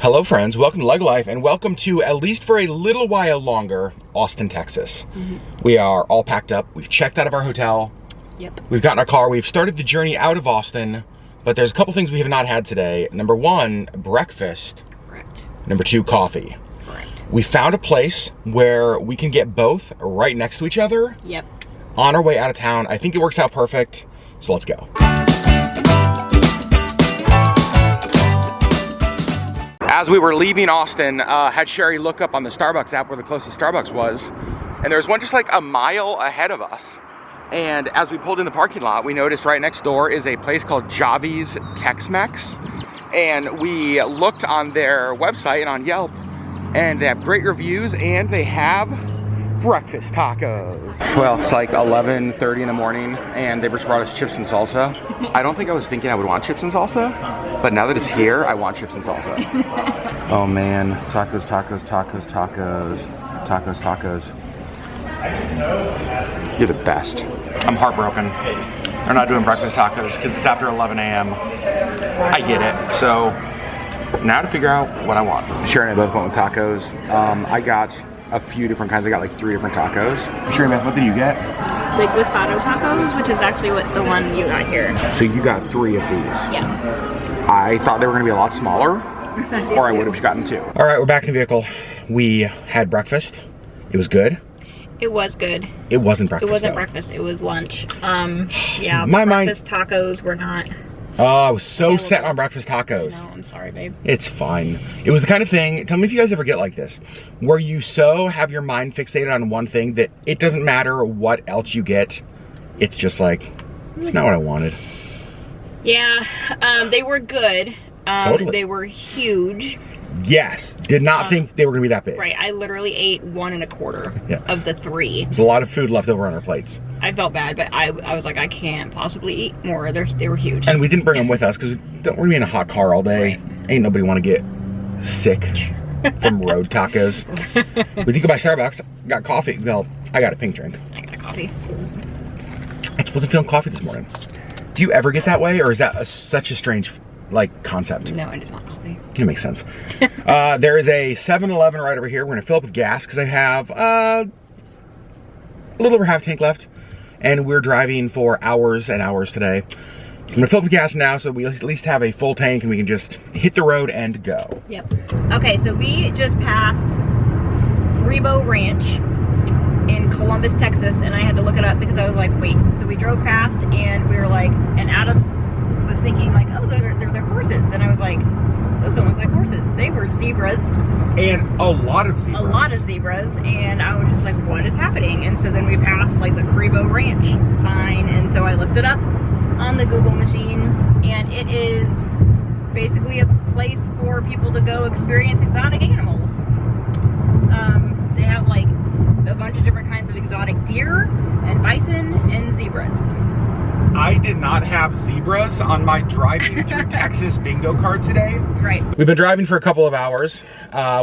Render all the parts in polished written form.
Hello friends, welcome to LeggLife and welcome to, at least for a little while longer, Austin, Texas. We are all packed up, we've checked out of our hotel. Yep. We've gotten our car, we've started the journey out of Austin, but there's a couple things we have not had today. Number one, breakfast. Correct. Number two, coffee. Correct. We found a place where we can get both right next to each other. Yep. On our way out of town. I think it works out perfect, so let's go. As we were leaving Austin, had Sherri look up on the Starbucks app where the closest Starbucks was, and there's one just like a mile ahead of us. And as we pulled in the parking lot, we noticed right next door is a place called Javi's Tex-Mex. And we looked on their website and on Yelp, and they have great reviews, and they have breakfast tacos. Well, it's like 11:30 in the morning, and they just brought us chips and salsa. I don't think I was thinking I would want chips and salsa, but now that it's here, I want chips and salsa. Oh man, tacos, tacos, tacos, tacos, tacos, tacos. You're the best. I'm heartbroken. They're not doing breakfast tacos because it's after 11 a.m. I get it. So now to figure out what I want. Sherri and I both went with tacos. I got a few different kinds. I got like 3 different tacos. Sherri, what did you get? The guisado tacos, which is actually what the one you got here. So you got 3 of these. Yeah. I thought they were going to be a lot smaller, or I would have gotten 2. All right, we're back in the vehicle. We had breakfast. It was good. It was good. It wasn't breakfast. It wasn't though. breakfast. It was lunch. Yeah. My breakfast tacos were not. Oh, I was so set on breakfast tacos. No, I'm sorry, babe. It's fine. It was the kind of thing, tell me if you guys ever get like this, where you so have your mind fixated on one thing that it doesn't matter what else you get. It's just like, it's not what I wanted. Yeah, they were good. Totally. They were huge. Yes, did not think they were gonna be that big. Right, I literally ate 1 1/4 of the 3. There's a lot of food left over on our plates. I felt bad, but I was like, I can't possibly eat more. They were huge. And we didn't bring them with us because we're gonna be in a hot car all day. Right. Ain't nobody want to get sick from road tacos. We did go by Starbucks, got coffee. Well, I got a pink drink. I got a coffee. I just wasn't feeling coffee this morning. Do you ever get that way, or is that such a strange concept? No, I just want coffee. It makes sense. There is a 7-Eleven right over here. We're gonna fill up with gas because I have a little over half tank left, and we're driving for hours and hours today. So I'm gonna fill up with gas now so we at least have a full tank and we can just hit the road and go. Yep. Okay, so we just passed Frebo Ranch in Columbus, Texas, and I had to look it up because I was like, wait. So we drove past and we were like, and Adam was thinking like, oh, they're horses, and I was like, those don't look like horses. They were zebras. And a lot of zebras. A lot of zebras, and I was just like, what is happening? And so then we passed like the Frebo Ranch sign, and so I looked it up on the Google machine, and it is basically a place for people to go experience exotic animals. They have like a bunch of different kinds of exotic deer and bison and zebras. I did not have zebras on my driving through Texas bingo card today. Right. We've been driving for a couple of hours.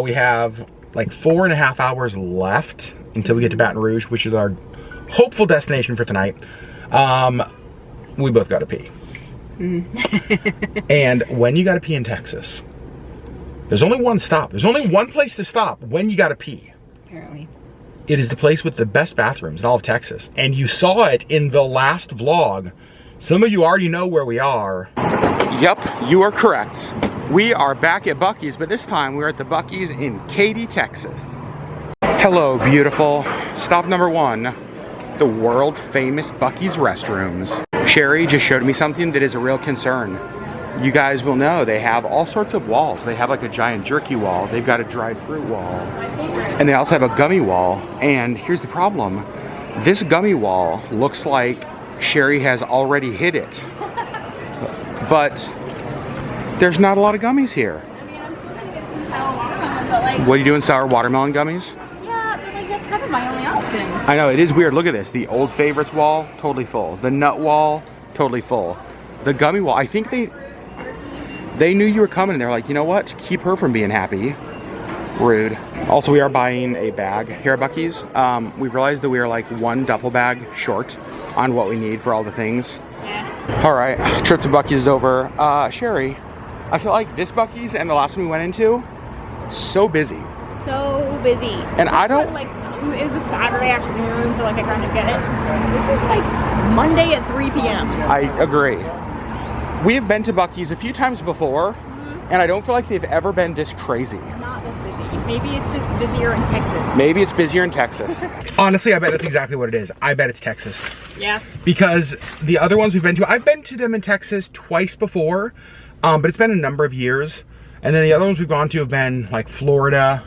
We have like 4.5 hours left until we get to Baton Rouge, which is our hopeful destination for tonight. We both got to pee. And when you got to pee in Texas, there's only one stop. There's only one place to stop when you got to pee. Apparently. It is the place with the best bathrooms in all of Texas. And you saw it in the last vlog. Some of you already know where we are. Yep, you are correct. We are back at Buc-ee's, but this time we're at the Buc-ee's in Katy, Texas. Hello, beautiful. Stop number 1, the world famous Buc-ee's restrooms. Sherri just showed me something that is a real concern. You guys will know they have all sorts of walls. They have like a giant jerky wall. They've got a dried fruit wall. And they also have a gummy wall. And here's the problem. This gummy wall looks like Sherri has already hit it. But there's not a lot of gummies here. I mean, I'm still gonna get some sour watermelon, but like... What are you doing, sour watermelon gummies? Yeah, but like that's kind of my only option. I know, it is weird. Look at this. The old favorites wall, totally full. The nut wall, totally full. The gummy wall, I think they knew you were coming and they're like, you know what? Keep her from being happy. Rude. Also, we are buying a bag here at Buc-ee's. We've realized that we are like 1 duffel bag short on what we need for all the things. Yeah. All right, trip to Buc-ee's is over. Sherri, I feel like this Buc-ee's and the last one we went into, so busy. So busy. And I don't... Like, it was a Saturday afternoon, so like I kind of get it. This is like Monday at 3 p.m. I agree. We have been to Buc-ee's a few times before, and I don't feel like they've ever been this crazy. Not this busy. Maybe it's just busier in Texas. Maybe it's busier in Texas. Honestly, I bet that's exactly what it is. I bet it's Texas. Yeah. Because the other ones we've been to, I've been to them in Texas twice before, but it's been a number of years. And then the other ones we've gone to have been like Florida.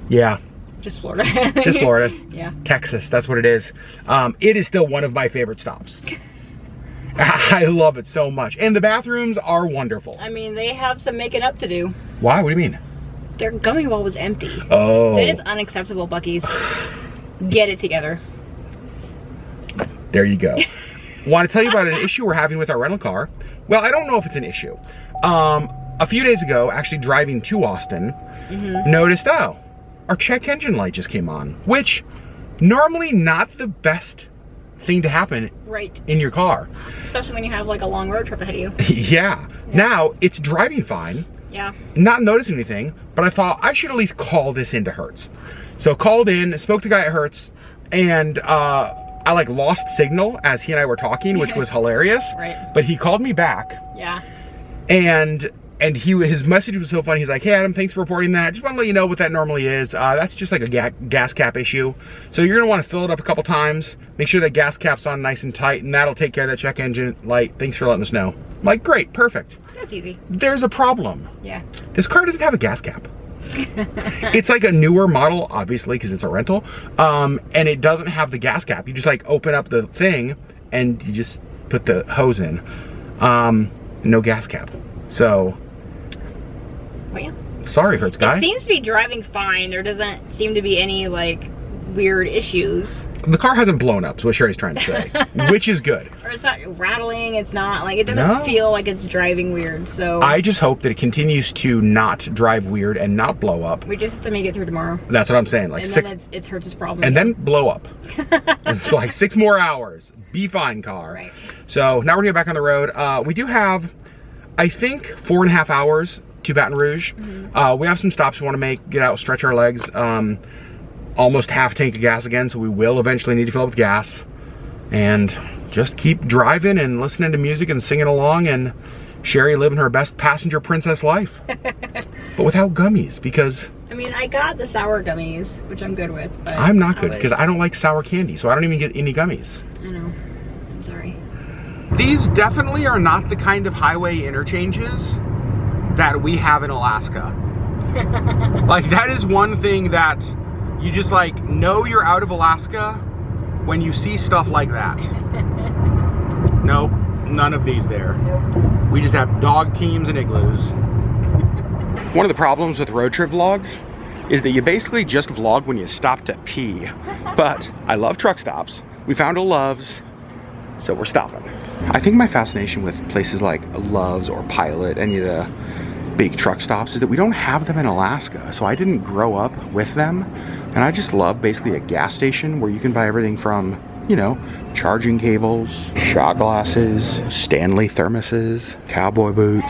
Yeah. Just Florida. Just Florida. Yeah. Texas, that's what it is. It is still one of my favorite stops. I love it so much. And the bathrooms are wonderful. I mean, they have some making up to do. Why? What do you mean? Their gummy bowl was empty. Oh. That is unacceptable, Buc-ee's. Get it together. There you go. Want to tell you about an issue we're having with our rental car? Well, I don't know if it's an issue. A few days ago, actually driving to Austin, noticed, oh, our check engine light just came on, which normally not the best thing to happen in your car. Especially when you have like a long road trip ahead of you. Yeah. Now, it's driving fine. Yeah. Not noticing anything, but I thought I should at least call this into Hertz. So called in, spoke to the guy at Hertz, and I like lost signal as he and I were talking, which was hilarious. Right. But he called me back. Yeah. And his message was so funny. He's like, hey Adam, thanks for reporting that. Just want to let you know what that normally is. That's just like a gas cap issue. So you're gonna want to fill it up a couple times. Make sure that gas cap's on nice and tight, and that'll take care of that check engine light. Thanks for letting us know. I'm like, great, perfect. That's easy. There's a problem. Yeah. This car doesn't have a gas cap. It's like a newer model, obviously, because it's a rental. And it doesn't have the gas cap. You just like open up the thing and you just put the hose in. No gas cap. So, well, yeah. Sorry, Hertz guy. It seems to be driving fine. There doesn't seem to be any like weird issues. The car hasn't blown up, is what Sherri's trying to say, which is good. Or it's not rattling, it's not, like, it doesn't feel like it's driving weird, so. I just hope that it continues to not drive weird and not blow up. We just have to make it through tomorrow. That's what I'm saying, like and six. Then it's Hertz's problem. And then blow up. It's like 6 more hours. Be fine, car. Right. So now we're gonna get back on the road. We do have, I think, 4.5 hours to Baton Rouge. We have some stops we want to make, get out, stretch our legs. Almost half tank of gas again, so we will eventually need to fill up with gas. And just keep driving and listening to music and singing along, and Sherri living her best passenger princess life. But without gummies, because... I mean, I got the sour gummies, which I'm good with, but... I'm not good, because I don't like sour candy, so I don't even get any gummies. I know. I'm sorry. These definitely are not the kind of highway interchanges that we have in Alaska. Like, that is one thing that you just like know you're out of Alaska when you see stuff like that. Nope, none of these there. Nope. We just have dog teams and igloos. One of the problems with road trip vlogs is that you basically just vlog when you stop to pee. But I love truck stops. We found a Love's, so we're stopping. I think my fascination with places like Love's or Pilot, any of the big truck stops, is that we don't have them in Alaska. So I didn't grow up with them. And I just love basically a gas station where you can buy everything from, you know, charging cables, shot glasses, Stanley thermoses, cowboy boots,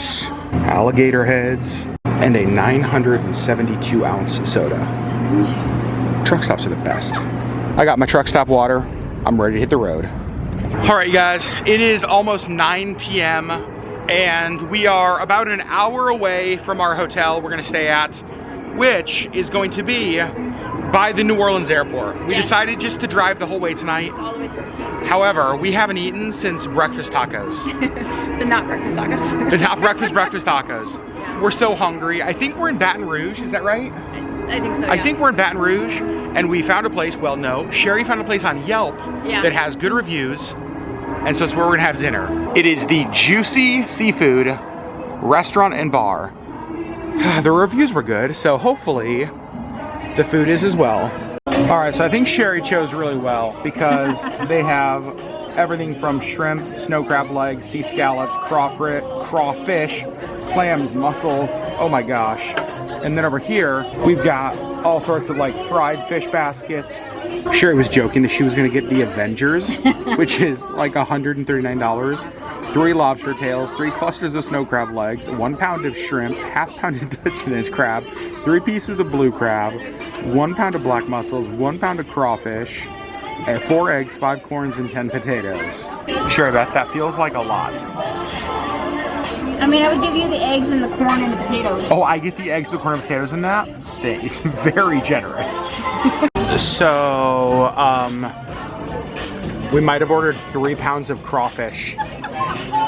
alligator heads, and a 972 ounce soda. Truck stops are the best. I got my truck stop water. I'm ready to hit the road. All right, you guys, it is almost 9 p.m. and we are about an hour away from our hotel we're gonna stay at, which is going to be by the New Orleans airport. We decided just to drive the whole way tonight. All the way through. However, we haven't eaten since breakfast tacos. The not breakfast tacos. The not breakfast tacos. Yeah. We're so hungry. I think we're in Baton Rouge, is that right? I think so, yeah. I think we're in Baton Rouge, and we found a place, well no, Sherri found a place on Yelp that has good reviews, and so it's where we're gonna have dinner. It is the Juicy Seafood Restaurant and Bar. The reviews were good, so hopefully the food is as well. All right, so I think Sherri chose really well because they have everything from shrimp, snow crab legs, sea scallops, crawfish, clams, mussels, oh my gosh. And then over here, we've got all sorts of like fried fish baskets. Sherri was joking that she was gonna get the Avengers, which is like $139. 3 lobster tails, 3 clusters of snow crab legs, 1 pound of shrimp, half-pounded Dutch crab, 3 pieces of blue crab, 1 pound of black mussels, 1 pound of crawfish, 4 eggs, 5 corns, and 10 potatoes. Sure, that feels like a lot. I mean, I would give you the eggs and the corn and the potatoes. Oh, I get the eggs, the corn, and potatoes in that? Very generous. So, we might have ordered 3 pounds of crawfish.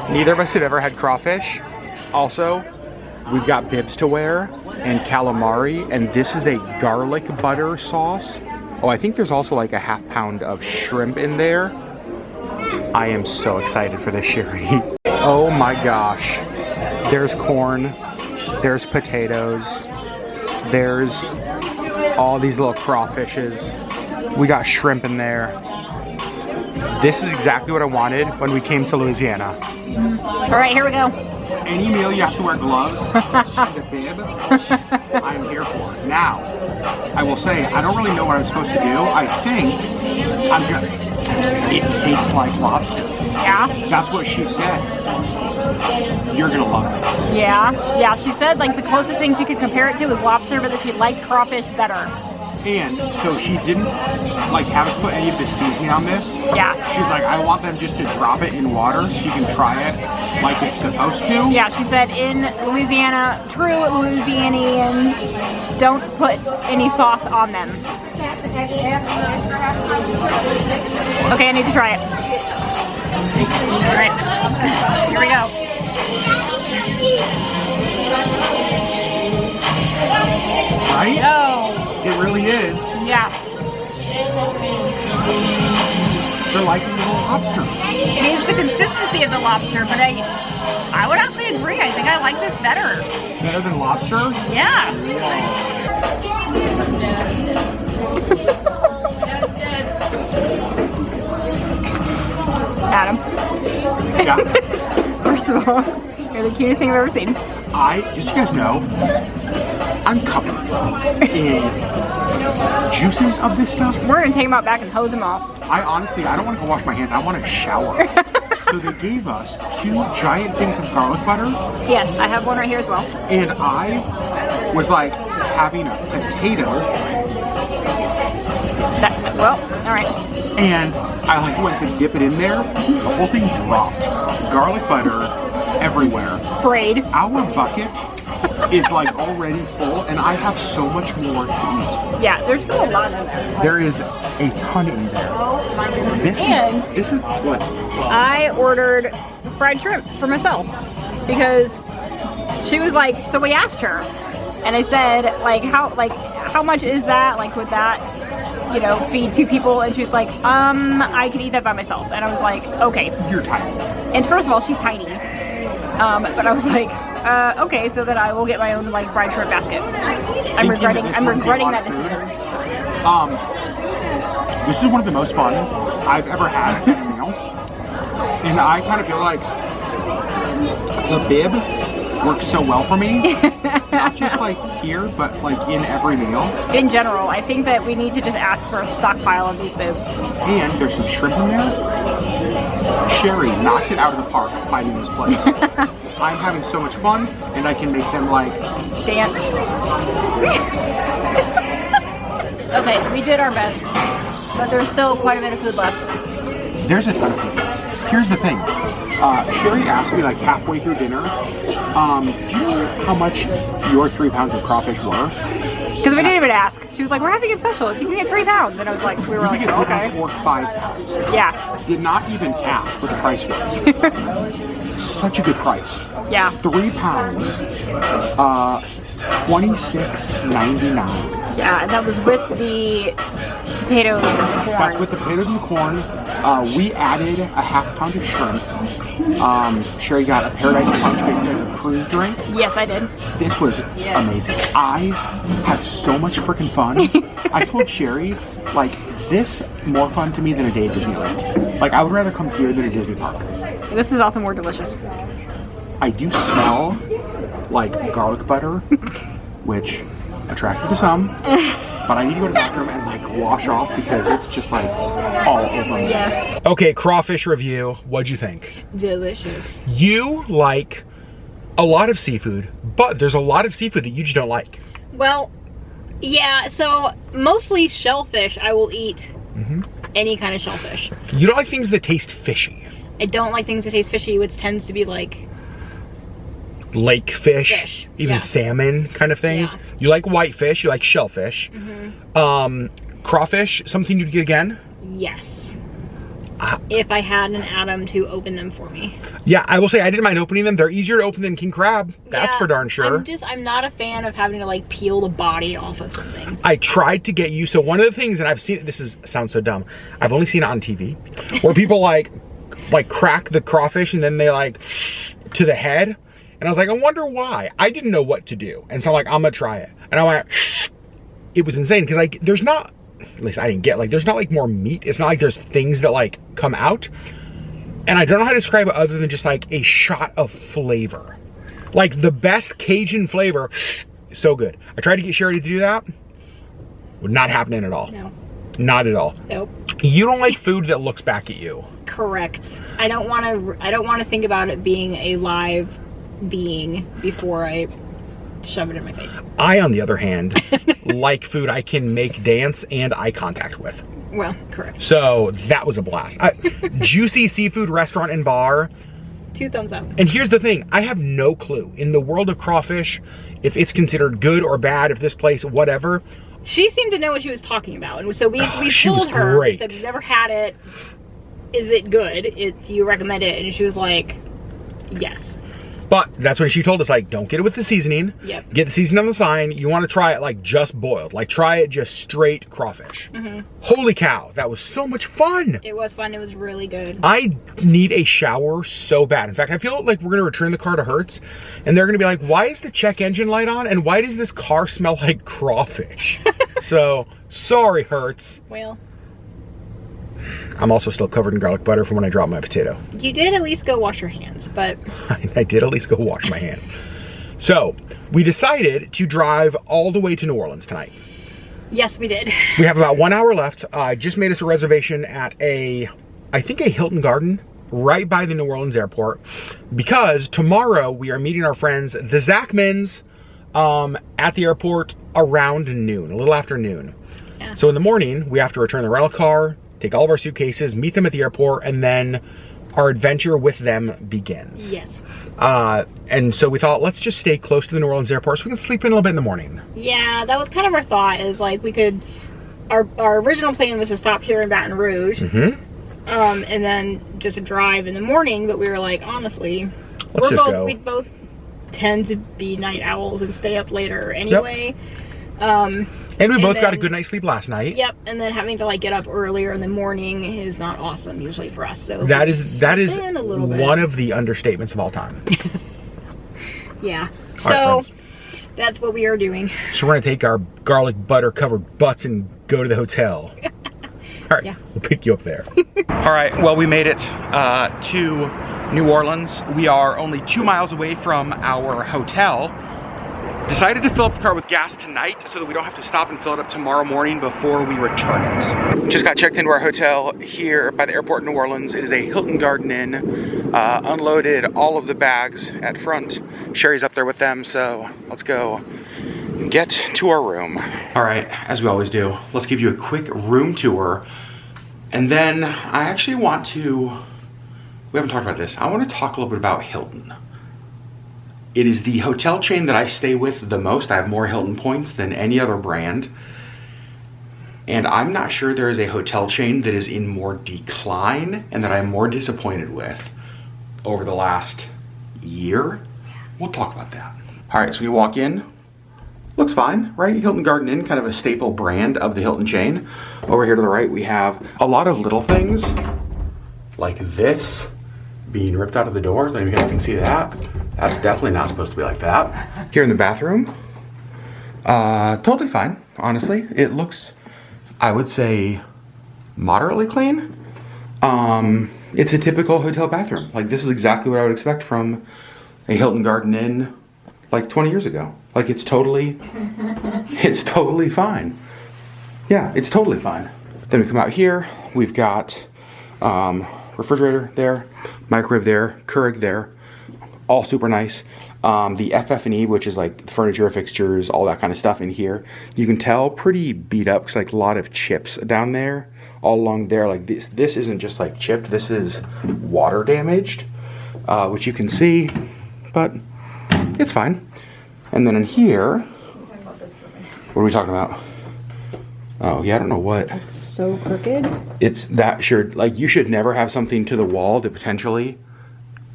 Neither of us have ever had crawfish. Also, we've got bibs to wear and calamari, and this is a garlic butter sauce. Oh, I think there's also like a half pound of shrimp in there. I am so excited for this, Sherri. Oh my gosh. There's corn, there's potatoes, there's all these little crawfishes. We got shrimp in there. This is exactly what I wanted when we came to Louisiana. All right, here we go. Any meal you have to wear gloves and a bib, I'm here for. Now, I will say, I don't really know what I'm supposed to do. I think it tastes like lobster. Yeah? That's what she said. You're gonna love this. Yeah? Yeah, she said like the closest thing she could compare it to was lobster, but that she liked crawfish better. And so she didn't like have us put any of the seasoning on this. Yeah. She's like, I want them just to drop it in water so you can try it like it's supposed to. Yeah, she said in Louisiana, true Louisianians don't put any sauce on them. Okay, I need to try it. All right, here we go. Right? Oh. It really is. Yeah. They're like little lobsters. It is the consistency of the lobster, but I would actually agree. I think I like this better. Better than lobster? Yeah. Adam. Yeah. First of all, you're the cutest thing I've ever seen. Just so you guys know, I'm covered in juices of this stuff. We're gonna take them out back and hose them off. I don't want to go wash my hands. I want to shower. So they gave us 2 giant things of garlic butter. Yes, I have one right here as well. And I was like having a potato. Well, all right. And I like went to dip it in there. The whole thing dropped. Garlic butter everywhere. Sprayed. Our bucket is like already full, and I have so much more to eat. Yeah, there's still a lot in there. There is a ton in there. Oh my goodness. This is what? I ordered fried shrimp for myself because she was like, so we asked her, and I said, how much is that? Like, would that, feed 2 people? And she was like, I could eat that by myself. And I was like, okay. You're tiny. And first of all, she's tiny. But I was like, okay, so then I will get my own fried shrimp basket. I'm regretting that decision. This is one of the most fun I've ever had at a meal. And I kind of feel like the bib works so well for me. Not just here, but in every meal. In general, I think that we need to just ask for a stockpile of these bibs. And there's some shrimp in there. Sherri knocked it out of the park finding this place. I'm having so much fun, and I can make them dance. Okay, we did our best, but there's still quite a bit of food left. There's a ton of food. Here's the thing. Sherri asked me halfway through dinner, do you know how much your 3 pounds of crawfish were? Because we didn't even ask. She was like, we're having it special. You can get 3 pounds. And I was like, we were like, get 3 okay. pounds or 5 pounds. Yeah. Did not even ask what the price was. Such a good price. Yeah. 3 pounds, $26.99. Yeah, and that was with the potatoes and the corn. That's with the potatoes and the corn. We added a half pound of shrimp. Sherri got a Paradise Punch, basically a cruise drink. Yes, I did. This was amazing. I had so much freaking fun. I told Sherri, this more fun to me than a day at Disneyland. I would rather come here than a Disney park. This is also more delicious. I do smell garlic butter, which attractive to some, but I need to go to the bathroom and like wash off because it's just like all over me. Yes. Okay, crawfish review. What'd you think? Delicious. You like a lot of seafood, but there's a lot of seafood that you just don't like. Well, yeah, so mostly shellfish. I will eat any kind of shellfish. You don't like things that taste fishy. I don't like things that taste fishy, which tends to be like lake fish, even salmon kind of things. Yeah. You like whitefish, you like shellfish. Crawfish, something you'd get again? Yes. If I had an Adam to open them for me. Yeah, I will say I didn't mind opening them. They're easier to open than king crab. That's for darn sure. I'm not a fan of having to like peel the body off of something. I tried to get you, so one of the things that I've seen, sounds so dumb. I've only seen it on TV, where people like crack the crawfish and then they like to the head. And I was like, I wonder why. I didn't know what to do. And so I'm like, I'm gonna try it. And I went, it was insane because like there's not, at least I didn't get, like there's not like more meat. It's not like there's things that like come out. And I don't know how to describe it other than just like a shot of flavor. Like the best Cajun flavor, so good. I tried to get Sherri to do that. Not happening at all. No. Not at all. Nope. You don't like food that looks back at you. Correct. I don't want to think about it being a live being before I shove it in my face. I, on the other hand, like food I can make dance and eye contact with. Well, correct. So that was a blast. Juicy seafood restaurant and bar. 2 thumbs up. And here's the thing, I have no clue in the world of crawfish if it's considered good or bad, if this place, whatever. She seemed to know what she was talking about, and so we she was told her. great. We said, "We've never had it. Is it good? Do you recommend it?" And she was like, "Yes." But that's when she told us, like, don't get it with the seasoning. Yep. Get the seasoning on the sign. You want to try it like just boiled. Like try it just straight crawfish. Holy cow, that was so much fun. It was fun. It was really good. I need a shower so bad. In fact, I feel like we're going to return the car to Hertz and they're going to be like, why is the check engine light on? And why does this car smell like crawfish? So, sorry, Hertz. Well, I'm also still covered in garlic butter from when I dropped my potato. you did at least go wash your hands, but... I did at least go wash my hands. So, we decided to drive all the way to New Orleans tonight. Yes, we did. We have about 1 hour left. I just made us a reservation at I think a Hilton Garden right by the New Orleans airport, because tomorrow we are meeting our friends, the Zachmans, at the airport around noon, a little after noon. Yeah. So in the morning, we have to return the rental car, take all of our suitcases, meet them at the airport, and then our adventure with them begins. Yes. And so we thought, let's just stay close to the New Orleans airport so we can sleep in a little bit in the morning. Yeah, that was kind of our thought, is like we could... Our original plan was to stop here in Baton Rouge. And then just drive in the morning, but we were like, honestly, we both tend to be night owls and stay up later anyway. Yep. And we both got a good night's sleep last night. Yep, and then having to like get up earlier in the morning is not awesome usually for us. So that is one of the understatements of all time. Yeah. All so that's what we are doing. So we're gonna take our garlic butter covered butts and go to the hotel. All right, yeah. We'll pick you up there. All right, well, we made it to New Orleans. We are only 2 miles away from our hotel. Decided to fill up the car with gas tonight so that we don't have to stop and fill it up tomorrow morning before we return it. Just got checked into our hotel here by the airport in New Orleans. It is a Hilton Garden Inn. Unloaded all of the bags at front. Sherri's up there with them, so let's go get to our room. All right, as we always do, let's give you a quick room tour. And then I actually want to, we haven't talked about this, I want to talk a little bit about Hilton. It is the hotel chain that I stay with the most. I have more Hilton points than any other brand. And I'm not sure there is a hotel chain that is in more decline and that I'm more disappointed with over the last year. We'll talk about that. All right, so we walk in. Looks fine, right? Hilton Garden Inn, kind of a staple brand of the Hilton chain. Over here to the right, we have a lot of little things like this being ripped out of the door. I don't know if you guys can see that. That's definitely not supposed to be like that. Here in the bathroom, totally fine, honestly. It looks, I would say, moderately clean. It's a typical hotel bathroom. Like, this is exactly what I would expect from a Hilton Garden Inn like 20 years ago. Like, it's totally It's totally fine. Yeah, it's totally fine. Then we come out here, we've got refrigerator there, microwave there, Keurig there, all super nice. The FF&E, which is like furniture, fixtures, all that kind of stuff in here. You can tell pretty beat up, because like a lot of chips down there, all along there. Like this isn't just like chipped, this is water damaged, which you can see, but it's fine. And then in here, what are we talking about? Oh yeah, I don't know what. It's so crooked. It's that sure, like you should never have something to the wall that potentially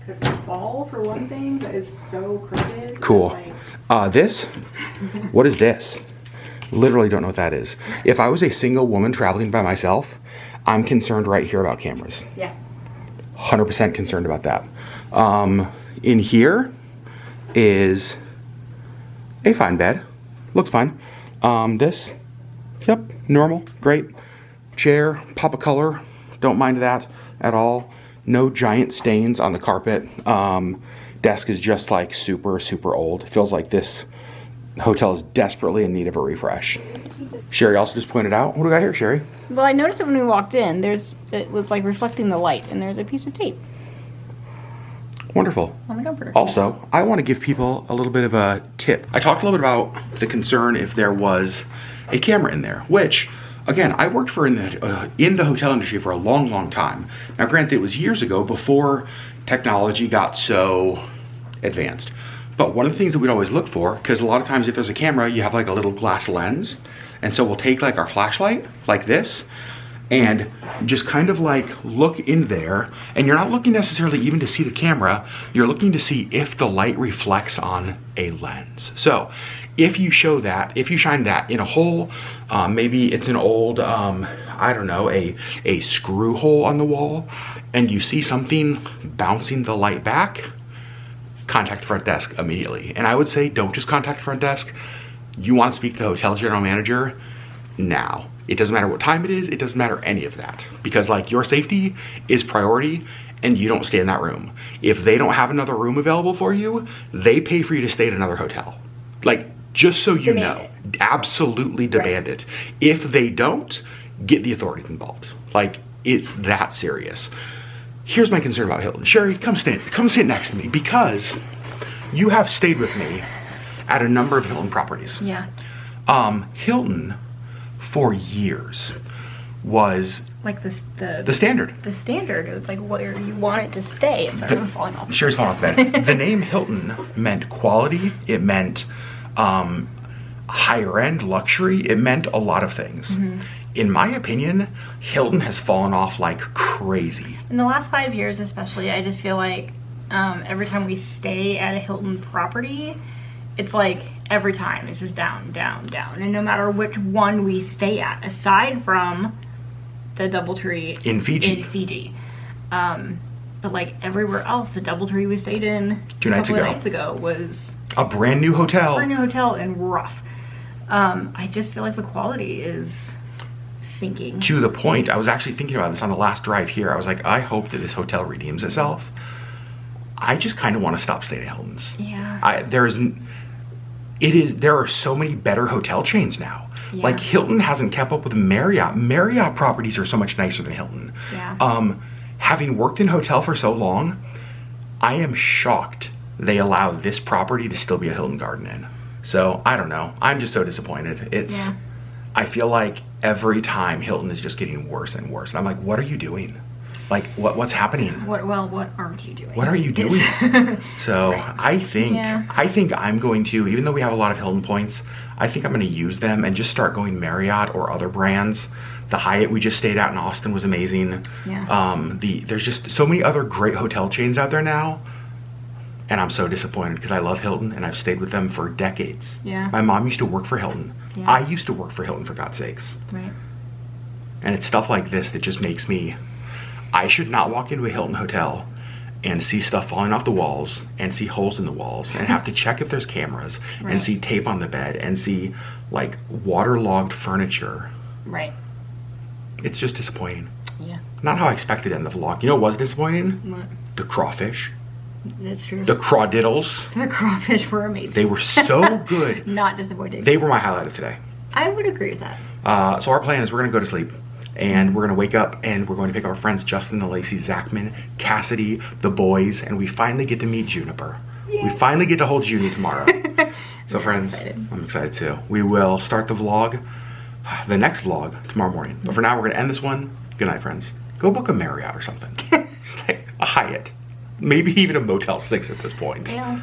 could fall for one thing, but it's so crooked. Cool. This? What is this? Literally don't know what that is. If I was a single woman traveling by myself, I'm concerned right here about cameras. Yeah. 100% concerned about that. In here is a fine bed. Looks fine. This, yep, normal, great. Chair, pop of color, don't mind that at all. No giant stains on the carpet. Desk is just like super, super old. It feels like this hotel is desperately in need of a refresh. Sherri also just pointed out, what do we got here, Sherri? Well, I noticed it when we walked in. It was like reflecting the light, and there's a piece of tape. Wonderful. On the comforter. Also, I want to give people a little bit of a tip. I talked a little bit about the concern if there was a camera in there, which, again, I worked in the hotel industry for a long, long time. Now, granted, it was years ago before technology got so advanced. But one of the things that we'd always look for, because a lot of times if there's a camera, you have like a little glass lens. And so we'll take like our flashlight, like this, and just kind of like look in there. And you're not looking necessarily even to see the camera, you're looking to see if the light reflects on a lens. So if you shine that in a hole, maybe it's an old, I don't know, a screw hole on the wall, and you see something bouncing the light back, contact the front desk immediately. And I would say don't just contact the front desk. You want to speak to the hotel general manager now. It doesn't matter what time it is, it doesn't matter any of that. Because like your safety is priority and you don't stay in that room. If they don't have another room available for you, they pay for you to stay at another hotel. Like, just so you know, absolutely demand it. If they don't, get the authorities involved. Like, it's that serious. Here's my concern about Hilton. Sherri, come sit next to me, because you have stayed with me at a number of Hilton properties. Yeah. Hilton, for years, was like the standard. The standard. It was like where you want it to stay. I'm falling off. Sherri's falling off the bed. The name Hilton meant quality. It meant higher end luxury. It meant a lot of things. Mm-hmm. In my opinion, Hilton has fallen off like crazy. In the last 5 years especially, I just feel like every time we stay at a Hilton property, it's like every time it's just down, down, down. And no matter which one we stay at, aside from the DoubleTree in Fiji. But like everywhere else, the DoubleTree we stayed in a couple of nights ago was a brand new hotel. And rough. I just feel like the quality is sinking. To the point, I was actually thinking about this on the last drive here. I was like, I hope that this hotel redeems itself. I just kind of want to stop staying at Hilton's. Yeah. There are so many better hotel chains now. Yeah. Like Hilton hasn't kept up with Marriott. Marriott properties are so much nicer than Hilton. Yeah. Having worked in hotel for so long, I am shocked they allow this property to still be a Hilton Garden Inn. So I don't know. I'm just so disappointed. I feel like every time Hilton is just getting worse and worse. And I'm like, what are you doing? Like, what's happening? What aren't you doing? What are you doing? So right. I think I'm going to, even though we have a lot of Hilton points, I think I'm going to use them and just start going Marriott or other brands. The Hyatt we just stayed at in Austin was amazing. Yeah. There's just so many other great hotel chains out there now. And I'm so disappointed because I love Hilton and I've stayed with them for decades. Yeah. My mom used to work for Hilton. Yeah. I used to work for Hilton, for God's sakes. Right. And it's stuff like this that just makes me... I should not walk into a Hilton hotel and see stuff falling off the walls and see holes in the walls and have to check if there's cameras and see tape on the bed and see like waterlogged furniture. Right. It's just disappointing. Yeah. Not how I expected it in the vlog. You know what was disappointing? What? The crawfish. That's true. The crawdiddles. The crawfish were amazing. They were so good. Not disappointing. They were my highlight of today. I would agree with that. So our plan is we're gonna go to sleep and we're gonna wake up and we're going to pick up our friends Justin and Lacey, Zachman, Cassidy, the boys, and we finally get to meet Juniper. Yeah. We finally get to hold Junie tomorrow. So friends, I'm excited too. We will start the vlog, the next vlog tomorrow morning. But for now, we're gonna end this one. Good night, friends. Go book a Marriott or something. Like a Hyatt. Maybe even a Motel 6 at this point. Yeah.